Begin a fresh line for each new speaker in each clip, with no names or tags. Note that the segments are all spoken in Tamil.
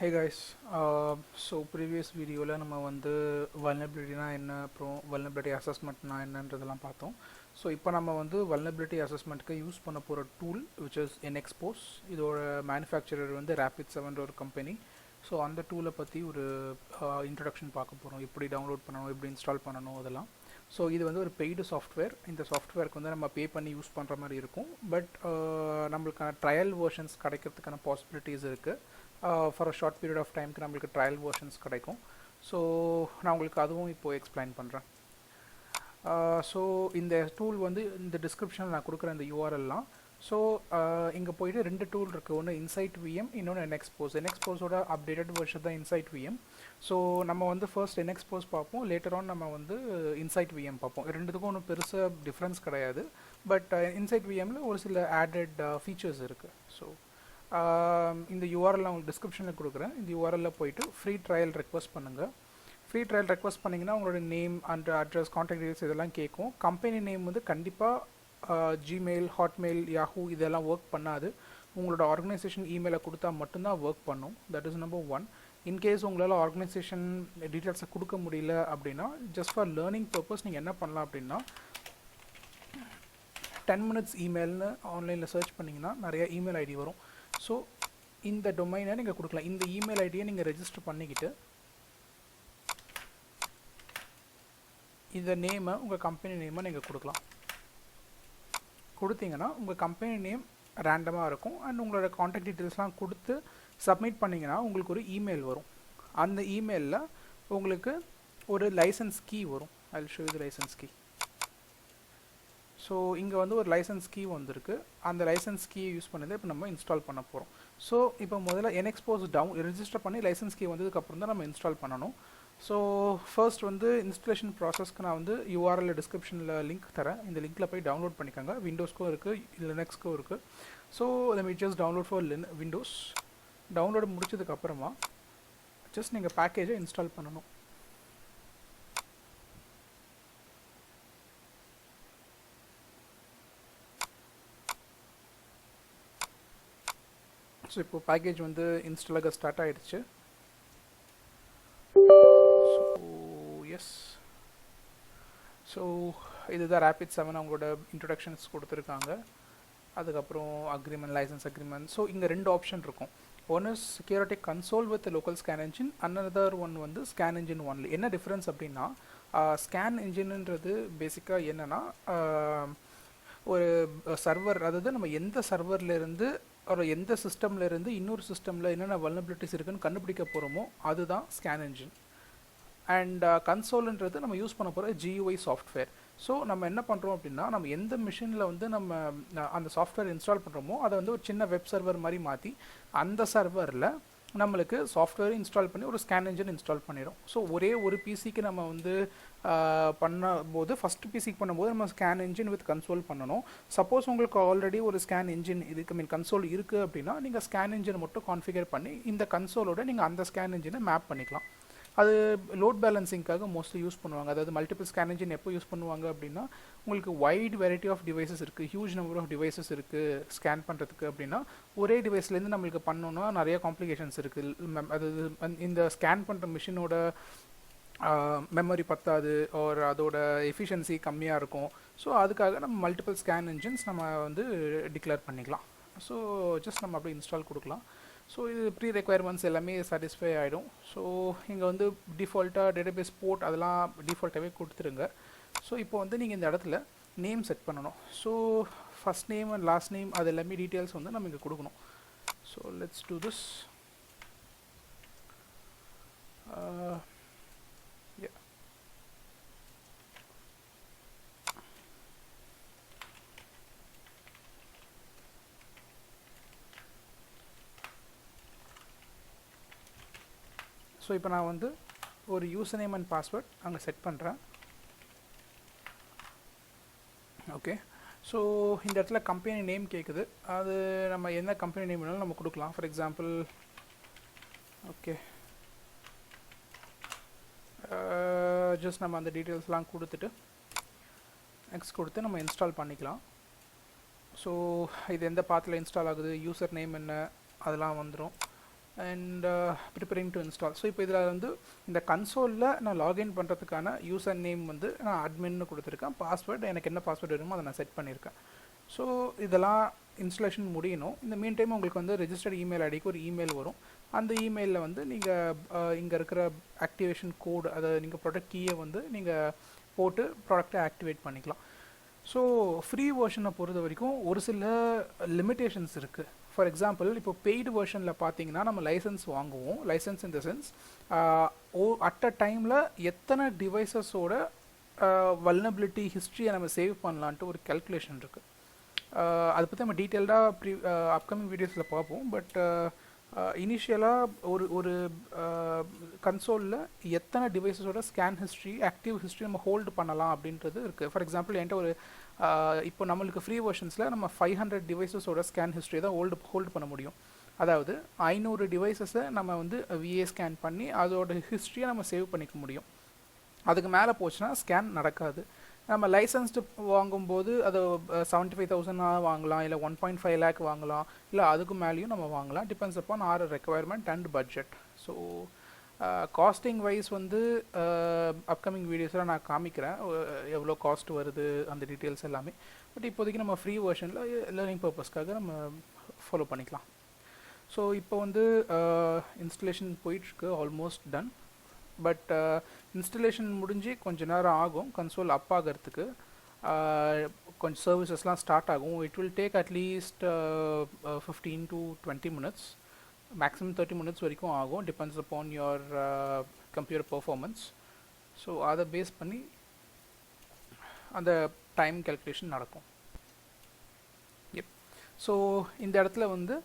Hey guys, so previous video la நம்ம வந்து vulnerability na என்ன அப்புறம் vulnerability assessment na என்னன்றதெல்லாம் பார்த்தோம். ஸோ இப்போ நம்ம வந்து vulnerability assessmentக்கு யூஸ் பண்ண போகிற டூல் which is Nexpose. இதோட மேனுஃபேக்சரர் வந்து Rapid7 ஒரு கம்பெனி. ஸோ அந்த டூலை பற்றி ஒரு இன்ட்ரடக்ஷன் பார்க்க போகிறோம். எப்படி டவுன்லோட் பண்ணணும், எப்படி இன்ஸ்டால் பண்ணணும் அதெல்லாம். ஸோ இது வந்து ஒரு பெய்டு சாஃப்ட்வேர். இந்த சாஃப்ட்வேருக்கு வந்து நம்ம பே பண்ணி யூஸ் பண்ணுற மாதிரி இருக்கும். பட் நம்மளுக்கான ட்ரையல் வெர்ஷன்ஸ் கிடைக்கிறதுக்கான பாசிபிலிட்டிஸ் இருக்குது. For a short period of டைமுக்கு நம்மளுக்கு ட்ரையல் வெர்ஷன்ஸ் கிடைக்கும். ஸோ நான் உங்களுக்கு அதுவும் இப்போது எக்ஸ்பிளைன் பண்ணுறேன். ஸோ இந்த டூல் வந்து இந்த டிஸ்கிரிப்ஷனில் நான் கொடுக்குற இந்த யூஆர்எல்லாம். ஸோ இங்கே போய்ட்டு ரெண்டு டூல் இருக்குது. ஒன்று InsightVM, இன்னொன்று Nexpose. Nexposeோட அப்டேட்டட் வெர்ஷன் தான் InsightVM. ஸோ நம்ம வந்து ஃபர்ஸ்ட் Nexpose பார்ப்போம், லேட்டர் ஆன் நம்ம வந்து InsightVM பார்ப்போம். ரெண்டுத்துக்கும் ஒன்றும் பெருசாக டிஃப்ரென்ஸ் கிடையாது. பட் InsightVMல ஒரு சில ஆடட் ஃபீச்சர்ஸ் இருக்குது. ஸோ இந்த யூஆர்எல் உங்களுக்கு டிஸ்கிரிப்ஷனில் கொடுக்குறேன். இந்த யூஆர்எல்லில் போய்ட்டு ஃப்ரீ ட்ரையல் ரெக்வஸ்ட் பண்ணுங்கள். ஃப்ரீ ட்ரையல் ரெக்வஸ்ட் பண்ணிங்கன்னா உங்களோட name and address, contact details இதெல்லாம் கேட்கும். கம்பெனி நேம் வந்து கண்டிப்பாக ஜிமெயில், ஹாட்மெயில், யாஹூ இதெல்லாம் ஒர்க் பண்ணாது. உங்களோட ஆர்கனைசேஷன் இமெயிலை கொடுத்தா மட்டும்தான் ஒர்க் பண்ணும். That is number one. In case உங்களால் ஆர்கனைசேஷன் டீட்டெயில்ஸை கொடுக்க முடியல அப்படின்னா, ஜஸ்ட் ஃபார் லேர்னிங் பர்பஸ் நீங்கள் என்ன பண்ணலாம் அப்படின்னா, 10 minutes இமெயில்னு ஆன்லைனில் சர்ச் பண்ணிங்கன்னா நிறைய இமெயில் ஐடி வரும். ஸோ இந்த டொமைனை நீங்கள் கொடுக்கலாம். இந்த இமெயில் ஐடியை நீங்கள் ரெஜிஸ்டர் பண்ணிக்கிட்டு இந்த நேமை, உங்கள் கம்பெனி நேமை நீங்கள் கொடுக்கலாம். கொடுத்தீங்கன்னா உங்கள் கம்பெனி நேம் ரேண்டமாக இருக்கும். அண்ட் உங்களோட கான்டாக்ட் டீட்டெயில்ஸ்லாம் கொடுத்து சப்மிட் பண்ணிங்கன்னா உங்களுக்கு ஒரு இமெயில் வரும். அந்த இமெயிலில் உங்களுக்கு ஒரு லைசன்ஸ் கீ வரும். I will show you the license key. So இங்கே வந்து ஒரு லைசன்ஸ் கீ வந்திருக்கு. அந்த லைசன்ஸ் கீயை யூஸ் பண்ணி இப்போ நம்ம இன்ஸ்டால் பண்ண போகிறோம். ஸோ இப்போ முதல்ல Nexpose ரெஜிஸ்டர் பண்ணி லைசன்ஸ் கீ வந்ததுக்கப்புறம் தான் நம்ம இன்ஸ்டால் பண்ணணும். ஸோ ஃபர்ஸ்ட் வந்து இன்ஸ்டாலேஷன் ப்ராசஸ்க்கு நான் வந்து யூஆர்எல் டிஸ்கிரிப்ஷனில் லிங்க் தரேன். இந்த லிங்க்கில் போய் டவுன்லோட் பண்ணிக்கோங்க. விண்டோஸ்க்கும் இருக்குது, லினக்ஸ்க்கும் இருக்குது. So let me just download for Windows. Download முடிச்சதுக்கப்புறமா ஜஸ்ட் நீங்கள் பேக்கேஜை இன்ஸ்டால் பண்ணணும். ஸோ இப்போ பேக்கேஜ் வந்து இன்ஸ்டாலாக ஸ்டார்ட் ஆகிடுச்சு. ஸோ எஸ், ஸோ இதுதான் Rapid7 அவங்களோட இன்ட்ரொடக்ஷன்ஸ் கொடுத்துருக்காங்க. அதுக்கப்புறம் அக்ரிமெண்ட், லைசன்ஸ் அக்ரிமெண்ட். ஸோ இங்கே ரெண்டு ஆப்ஷன் இருக்கும். One is security console with local scan engine, another one வந்து ஸ்கேன் என்ஜின் ஒன்லி. என்ன டிஃப்ரென்ஸ் அப்படின்னா, ஸ்கேன் என்ஜின்ன்றது பேசிக்காக என்னென்னா, ஒரு சர்வர், அதாவது நம்ம எந்த சர்வர்லேருந்து ஒரு எந்த சிஸ்டம்லேருந்து இன்னொரு சிஸ்டமில் என்னென்ன வல்னபிலிட்டிஸ் இருக்குன்னு கண்டுபிடிக்க போகிறோமோ அதுதான் ஸ்கேன் என்ஜின். அண்ட் கன்சோல்ன்றது நம்ம யூஸ் பண்ண போகிற GUI சாஃப்ட்வேர். ஸோ நம்ம என்ன பண்ணுறோம் அப்படின்னா, நம்ம எந்த மிஷினில் வந்து நம்ம அந்த சாஃப்ட்வேர் இன்ஸ்டால் பண்ணுறோமோ அதை வந்து ஒரு சின்ன வெப் சர்வர் மாதிரி மாற்றி அந்த சர்வரில் நம்மளுக்கு சாஃப்ட்வேர் இன்ஸ்டால் பண்ணி ஒரு ஸ்கேன் என்ஜின் இன்ஸ்டால் பண்ணிடும். ஸோ ஒரே ஒரு பிசிக்கு நம்ம வந்து பண்ணும்போது, ஃபஸ்ட்டு பிசிக்கு பண்ணும்போது நம்ம ஸ்கேன் என்ஜின் வித் கன்சோல் பண்ணணும். சப்போஸ் உங்களுக்கு ஆல்ரெடி ஒரு ஸ்கேன் என்ஜின் இதுக்கு கன்சோல் இருக்குது அப்படின்னா, நீங்கள் ஸ்கேன் என்ஜினை மட்டும் கான்ஃபிகர் பண்ணி இந்த கன்சோலோட நீங்கள் அந்த ஸ்கேன் என்ஜினை மேப் பண்ணிக்கலாம். அது லோட் பேலன்சிங்காக மோஸ்ட்லி யூஸ் பண்ணுவாங்க. அதாவது மல்டிபிள் ஸ்கேன் என்ஜின் எப்போ யூஸ் பண்ணுவாங்க அப்படின்னா, உங்களுக்கு வைட் வெரைட்டி ஆஃப் டிவைசஸ் இருக்குது, ஹியூஜ் நம்பர் ஆஃப் டிவைசஸ் இருக்குது ஸ்கேன் பண்ணுறதுக்கு அப்படின்னா, ஒரே டிவைஸ்லேருந்து நம்மளுக்கு பண்ணணுன்னா நிறைய காம்ப்ளிகேஷன்ஸ் இருக்குது. அதாவது இந்த ஸ்கேன் பண்ணுற மிஷினோட மெமரி பத்தாது, ஒரு அதோட எஃபிஷியன்சி கம்மியாக இருக்கும். ஸோ அதுக்காக நம்ம மல்டிபிள் ஸ்கேன் என்ஜின்ஸ் நம்ம வந்து டிக்ளேர் பண்ணிக்கலாம். ஸோ ஜஸ்ட் நம்ம அப்படியே இன்ஸ்டால் கொடுக்கலாம். ஸோ இது ப்ரீ ரெக்குயர்மெண்ட்ஸ் எல்லாமே சாட்டிஸ்ஃபை ஆகிடும். ஸோ இங்கே வந்து டிஃபால்ட்டாக டேட்டாபேஸ் போர்ட் அதெல்லாம் டிஃபால்ட்டாகவே கொடுத்துருங்க. ஸோ இப்போ வந்து நீங்கள் இந்த இடத்துல நேம் செட் பண்ணணும். So first name and last name அது எல்லாமே டீட்டெயில்ஸ் வந்து நம்ம இங்கே கொடுக்கணும். So let's do this. So இப்போ நான் வந்து ஒரு யூசர் நேம் அண்ட் பாஸ்வேர்ட் அங்கே செட் பண்ணுறேன். ஓகே, ஸோ இந்த இடத்துல கம்பெனி நேம் கேட்குது. அது நம்ம என்ன கம்பெனி நேம் வேணாலும் நம்ம கொடுக்கலாம். ஃபார் எக்ஸாம்பிள், ஓகே, ஜஸ்ட் நம்ம அந்த டீட்டெயில்ஸ்லாம் கொடுத்துட்டு நெக்ஸ்ட் கொடுத்து நம்ம இன்ஸ்டால் பண்ணிக்கலாம். ஸோ இது எந்த பாத்தில் இன்ஸ்டால் ஆகுது, யூசர் நேம் என்ன, அதெல்லாம் வந்துடும். And preparing to install. So இப்போ இதில் வந்து இந்த கன்சோலில் நான் லாகின் பண்ணுறதுக்கான யூசர் நேம் வந்து நான் அட்மின்னு கொடுத்துருக்கேன். பாஸ்வேர்டு எனக்கு என்ன பாஸ்வேர்டு வேணுமோ அதை நான் செட் பண்ணியிருக்கேன். ஸோ இதெல்லாம் இன்ஸ்டாலேஷன் முடியணும். இந்த மீன் டைம் உங்களுக்கு வந்து ரெஜிஸ்டர்ட் இமெயில் ஐடிக்கு ஒரு இமெயில் வரும். அந்த இமெயிலில் வந்து நீங்கள் இங்கே இருக்கிற ஆக்டிவேஷன் கோடு, அதை நீங்கள் ப்ராடக்ட் கீயை வந்து நீங்கள் போட்டு ப்ராடக்டை ஆக்டிவேட் பண்ணிக்கலாம். ஸோ ஃப்ரீ வெர்ஷனை பொறுத்த வரைக்கும் ஒரு சில லிமிட்டேஷன்ஸ் இருக்குது. ஃபார் எக்ஸாம்பிள், இப்போ பெய்டு வெர்ஷனில் பார்த்தீங்கன்னா நம்ம லைசன்ஸ் வாங்குவோம். License in the sense at a டைமில் எத்தனை டிவைசஸோட வல்னபிலிட்டி ஹிஸ்ட்ரியை நம்ம சேவ் பண்ணலான்ட்டு ஒரு கேல்குலேஷன் இருக்குது. அதை பற்றி நம்ம டீட்டெயில்டாக அப்கமிங் வீடியோஸில் பார்ப்போம். பட் இனிஷியலாக ஒரு கன்சோலில் எத்தனை டிவைஸஸோட ஸ்கேன் ஹிஸ்ட்ரி, ஆக்டிவ் ஹிஸ்ட்ரி நம்ம ஹோல்டு பண்ணலாம் அப்படின்றது இருக்குது. ஃபார் எக்ஸாம்பிள், என்கிட்ட ஒரு இப்போ நம்மளுக்கு ஃப்ரீ வெர்ஷன்ஸில் நம்ம 500 டிவைஸஸோட ஸ்கேன் ஹிஸ்ட்ரி தான் ஹோல்டு பண்ண முடியும். அதாவது 500 டிவைஸஸை நம்ம வந்து விஏ ஸ்கேன் பண்ணி அதோட ஹிஸ்ட்ரியை நம்ம சேவ் பண்ணிக்க முடியும். அதுக்கு மேலே போச்சுன்னா ஸ்கேன் நடக்காது. நம்ம லைசன்ஸ்டு வாங்கும்போது அதை 75,000 வாங்கலாம், இல்லை 1.5 lakh வாங்கலாம், இல்லை அதுக்கு மேலேயும் நம்ம வாங்கலாம். Depends upon our requirement and budget. So costing wise வந்து அப்கமிங் வீடியோஸில் நான் காமிக்கிறேன் எவ்வளோ காஸ்ட் வருது அந்த டீட்டெயில்ஸ் எல்லாமே. பட் இப்போதைக்கு நம்ம ஃப்ரீ வெர்ஷனில் லேர்னிங் பர்பஸ்க்காக நம்ம ஃபாலோ பண்ணிக்கலாம். ஸோ இப்போ வந்து இன்ஸ்டலேஷன் போயிட்டுருக்கு, ஆல்மோஸ்ட் டன். பட் இன்ஸ்டலேஷன் முடிஞ்சு கொஞ்சம் நேரம் ஆகும் கன்சோல் அப் ஆகிறதுக்கு. கொஞ்சம் சர்வீசஸ்லாம் ஸ்டார்ட் ஆகும். It will take at least 15 to 20 minutes, maximum 30 minutes வரைக்கும் ஆகும். Depends upon your computer performance. So அதை பேஸ் பண்ணி அந்த டைம் கேல்குலேஷன் நடக்கும். ஸோ இந்த இடத்துல வந்து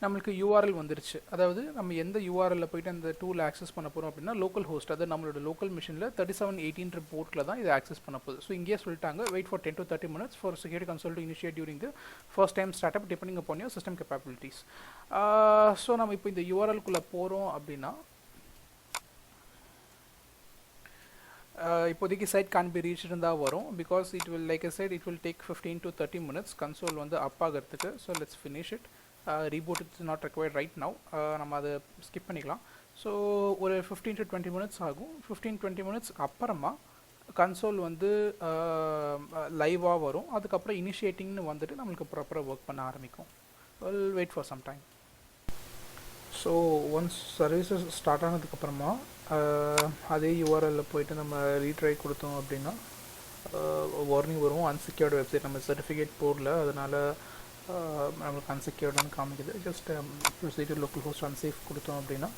நம்மளுக்கு யூஆர்எல் வந்துருச்சு. அதாவது நம்ம எந்த யூஆர்எல்ல போய்ட்டு அந்த டூல் ஆக்சஸ் பண்ண போகிறோம் அப்படின்னா லோக்கல் ஹோஸ்ட், அதாவது நம்மளோட லோக்கல் மிஷினில் 3718 போர்ட்டில் தான் இதை ஆக்சஸ் பண்ண போகுது. ஸோ இங்கேயே சொல்லிட்டாங்க, wait for 10 to 30 minutes for security console to initiate during the first time start up depending upon your system capabilities. So நம்ம இப்போ இந்த யூஆர்எல்குள்ளே போகிறோம் அப்படின்னா இப்போதைக்கு சைட் கான் பி ரீச் இருந்தால் வரும். Because it will, like I set, it will take 15 to 30 minutes console வந்து அப் ஆகிறதுக்கு. So let's finish it. Reboot it's not required right now. நம்ம அதை ஸ்கிப் பண்ணிக்கலாம். ஸோ ஒரு 15 to 20 minutes ஆகும். 15-20 minutes அப்புறமா கன்சோல் வந்து லைவாக வரும். அதுக்கப்புறம் இனிஷியேட்டிங்னு வந்துட்டு நம்மளுக்கு ப்ராப்பராக ஒர்க் பண்ண ஆரம்பிக்கும். Well, wait for some time. So once services start ஆனதுக்கப்புறமா அதே யூஆர்எல்ல போய்ட்டு நம்ம ரீட்ரை கொடுத்தோம் அப்படின்னா வார்னிங் வரும், அன்செக்யூர்டு வெப்சைட், நம்ம சர்டிஃபிகேட் போடல அதனால் நம்மளுக்கு அன்செக்யூர்டுன்னு காமிக்குது. Just procedure local host unsafe கொடுத்தோம் அப்படின்னா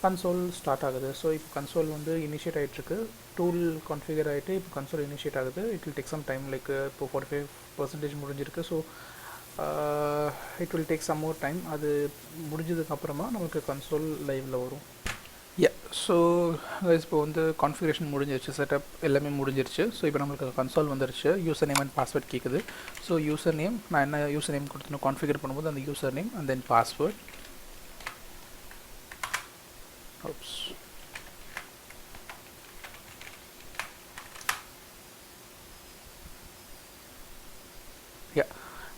கன்சோல் ஸ்டார்ட் ஆகுது. ஸோ இப்போ கன்சோல் வந்து இனிஷியேட் ஆகிட்டுருக்கு. டூல் கான்ஃபிகர் ஆகிட்டு இப்போ கன்சோல் இனிஷியேட் ஆகுது. It will take some time. Like இப்போ 45% முடிஞ்சிருக்கு. So it will take some more time. அது முடிஞ்சதுக்கப்புறமா நமக்கு கன்சோல் லைவில் வரும். ஸோ இப்போ வந்து கான்ஃபிகரேஷன் முடிஞ்சிருச்சு, செட்டப் எல்லாமே முடிஞ்சிருச்சு. ஸோ இப்போ நம்மளுக்கு கன்சோல் வந்துருச்சு. யூசர் நேம் அண்ட் பாஸ்வேர்ட் கேட்குது. ஸோ யூசர் நேம், நான் என்ன யூசர் நேம் கொடுத்தணும் கான்ஃபிகர் பண்ணும்போது அந்த user name and then password.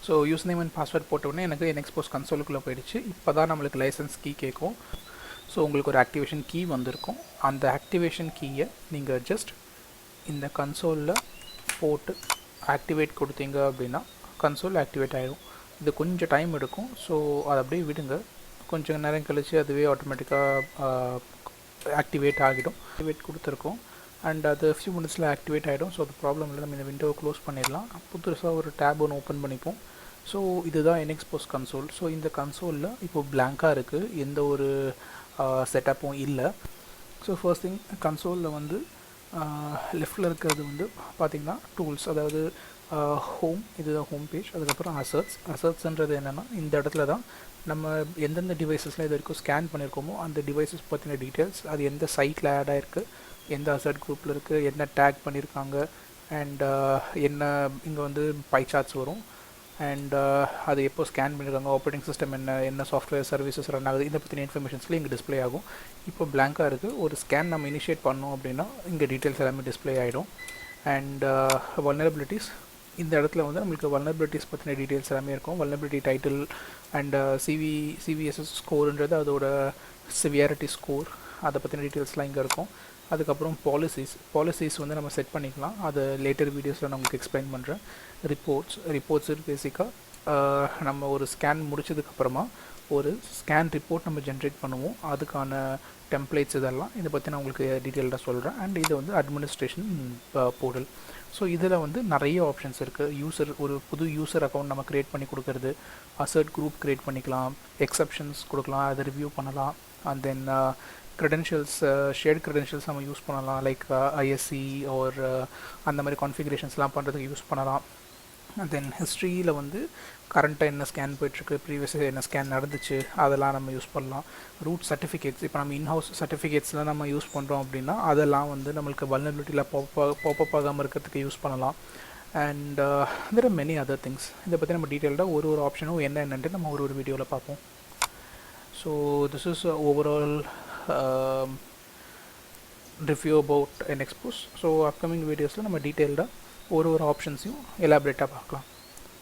So user name and password போட்டவுடனே எனக்கு நெக்ஸ்போஸ் கன்சோலுக்குள்ளே போயிடுச்சு. இப்போ தான் நம்மளுக்கு லைசன்ஸ் கீ கேட்கும். ஸோ உங்களுக்கு ஒரு ஆக்டிவேஷன் கீ வந்திருக்கும். அந்த ஆக்டிவேஷன் கீயை நீங்கள் ஜஸ்ட் இந்த கன்சோலில் போட்டு ஆக்டிவேட் கொடுத்தீங்க அப்படின்னா கன்சோல் ஆக்டிவேட் ஆகிடும். இது கொஞ்சம் டைம் எடுக்கும். ஸோ அதை அப்படியே விடுங்க. கொஞ்சம் நேரம் கழித்து அதுவே ஆட்டோமேட்டிக்காக ஆக்டிவேட் ஆகிடும். ஆக்டிவேட் கொடுத்துருக்கோம் அண்ட் அது ஃபியூ மினிட்ஸில் ஆக்டிவேட் ஆகிடும். ஸோ அது ப்ராப்ளம் இல்லை. நம்ம இந்த விண்டோவை க்ளோஸ் பண்ணிடலாம். புதுசாக ஒரு டேப் ஒன்று ஓப்பன் பண்ணிப்போம். ஸோ இதுதான் NXPOS கன்சோல். ஸோ இந்த கன்சோலில் இப்போது பிளாங்காக இருக்குது, எந்த ஒரு செட்டப்பும் இல்லை. ஸோ ஃபர்ஸ்ட் திங், கன்சோலில் வந்து லெஃப்டில் இருக்கிறது வந்து பார்த்திங்கன்னா டூல்ஸ், அதாவது ஹோம், இதுதான் ஹோம் பேஜ். அதுக்கப்புறம் அசர்ட்ஸ்ன்றது என்னென்னா இந்த இடத்துல தான் நம்ம எந்தெந்த டிவைஸஸ்லாம் இது வரைக்கும் ஸ்கேன் பண்ணியிருக்கோமோ அந்த டிவைஸஸ் பற்றின டீட்டெயில்ஸ், அது எந்த சைட்டில் ஆட் ஆகிருக்கு, எந்த அசர்ட் குரூப்பில் இருக்குது, என்ன டேக் பண்ணியிருக்காங்க, அண்ட் என்ன இங்கே வந்து பை சார்ட்ஸ் வரும், அண்ட் அது எப்போ ஸ்கேன் பண்ணியிருக்காங்க, ஆப்ரேட்டிங் சிஸ்டம் என்ன சாஃப்ட்வேர் சர்வீசஸ் ரன் ஆகுது, இதை பற்றின இன்ஃபர்மேஷன்ஸ்லாம் இங்கே டிஸ்பிளே ஆகும். இப்போ பிளாங்காக இருக்குது. ஒரு ஸ்கேன் நம்ம இனிஷியேட் பண்ணோம் அப்படின்னா இங்கே டீட்டெயில்ஸ் எல்லாமே டிஸ்பிளே ஆகிடும். அண்ட் வல்னரபிலிட்டிஸ் இந்த இடத்துல வந்து நம்மளுக்கு வல்னரபிலிட்டிஸ் பற்றின டீட்டெயில்ஸ் எல்லாமே இருக்கும். வல்னரபிலிட்டி டைட்டில் அண்ட் சிவிஎஸ்எஸ் ஸ்கோருன்றது அதோட சிவியாரிட்டி ஸ்கோர், அதை பற்றின டீட்டெயில்ஸ்லாம் இங்கே இருக்கும். அதுக்கப்புறம் பாலிசிஸ் வந்து நம்ம செட் பண்ணிக்கலாம், அது லேட்டர் வீடியோஸில் நான் உங்களுக்கு எக்ஸ்பிளைன் பண்ணுறேன். ரிப்போர்ட்ஸ் பேசிக்காக நம்ம ஒரு ஸ்கேன் முடிச்சதுக்கப்புறமா ஒரு ஸ்கேன் ரிப்போர்ட் நம்ம ஜென்ரேட் பண்ணுவோம், அதுக்கான டெம்ப்ளேட்ஸ் இதெல்லாம் இதை பற்றி நான் உங்களுக்கு டீட்டெயில்டாக சொல்கிறேன். அண்ட் இது வந்து அட்மினிஸ்ட்ரேஷன் போர்ட்டல். ஸோ இதில் வந்து நிறைய ஆப்ஷன்ஸ் இருக்குது. ஒரு புது யூசர் அக்கௌண்ட் நம்ம க்ரியேட் பண்ணி கொடுக்குறது, அசர்ட் குரூப் க்ரியேட் பண்ணிக்கலாம், எக்ஸப்ஷன்ஸ் கொடுக்கலாம், அதை ரிவ்யூ பண்ணலாம். And then credentials, shared credentials நம்ம யூஸ் பண்ணலாம், லைக் ஐஎஸ்சி ஆர் அந்த மாதிரி கான்ஃபிகரேஷன்ஸ்லாம் பண்ணுறதுக்கு யூஸ் பண்ணலாம். அண்ட் தென் ஹிஸ்ட்ரியில் வந்து கரண்ட்டாக என்ன ஸ்கேன் போயிட்டுருக்கு, ப்ரீவியஸாக என்ன ஸ்கேன் நடந்துச்சு, அதெல்லாம் நம்ம யூஸ் பண்ணலாம். ரூட் சர்டிஃபிகேட்ஸ், இப்போ நம்ம இன்ஹவுஸ் சர்டிஃபிகேட்ஸ்லாம் நம்ம யூஸ் பண்ணுறோம் அப்படின்னா அதெல்லாம் வந்து நம்மளுக்கு வல்னரபிலிட்டியில் பாப்பப் ஆகாமல் இருக்கிறதுக்கு யூஸ் பண்ணலாம். And there are many other things. இதை பற்றி நம்ம டீட்டெயில்டாக ஒரு ஆப்ஷனும் என்னென்னட்டு நம்ம ஒரு வீடியோவில் பார்ப்போம். So this is overall review about Nexpose. So upcoming வீடியோஸில் நம்ம டீட்டெயில்டாக ஒரு ஆப்ஷன்ஸையும் எலாபரேட்டாக பார்க்கலாம்.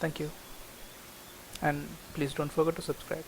Thank you. And please don't forget to subscribe.